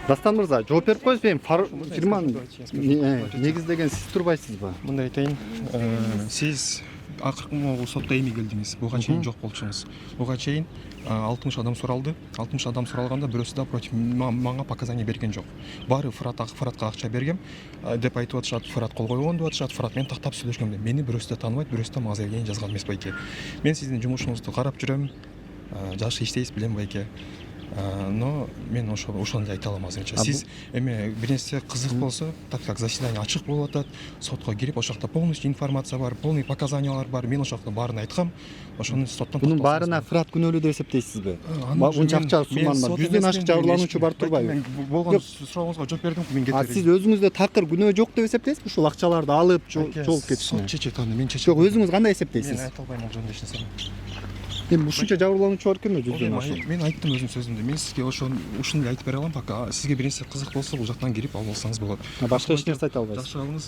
Дастан мырза, жооп берип коюңуз, эми фирманы негиздеген сиз турбайсызбы? Мындай айтайын, сиз акыркы сотко эми келдиңиз. Буга чейин жок болчуңуз. Буга чейин 60 адам суралды. 60 адам суралганда бирөөсү да против мага показания берген жок. Баары Фыратка акча бергем деп айтып атышат. Фырат кол койгон деп атышат. Фырат менен тактап сүйлөшкөм деп. Мени бирөөсү да тааныбайт, бирөөсү да мага келген жазган эмес байке. Мен сиздин жумушуңузду карап жүрөм. Жакшы иштейсиз билем байке. Но мен ошондой айта алам азырынча. Сиз эме бир нерсе кызык болсо, так как заседание ачык болуп атат, сотко кирип, ошол жакта полностью информация бар, полный показаниялар бар. Мен ошол жакта баарын айткам. Ошону соттон Бунун баарына Фырат күнөөлүү деп эсептейсизби? Унча акча сумман бар. 100дөн ашык жабырлануучу бар турбайбы? Болгон сурооңузга жооп бердим, мен кетем. Сиз өзүңүздө такыр күнөө жок деп эсептейсизби? Ушул акчаларды алып, жолуп кетишине. Сот чечет аны, мен чечет. Жок, өзүңүз кандай Мен эсептейсиз? айта албайм ал жөнүндө эч нерсени. Эми ушунча жабырлануучу бар экенби 100дөн ашык? Мен айттым өзүм сөзүмдө. Мен сизге ушуну айтып бере алам, пока сизге бир нерсе кызык болсо бул жактан кирип алып алсаңыз болот. Башка эч нерсе айта албайсыз. Жакшы алыңыз.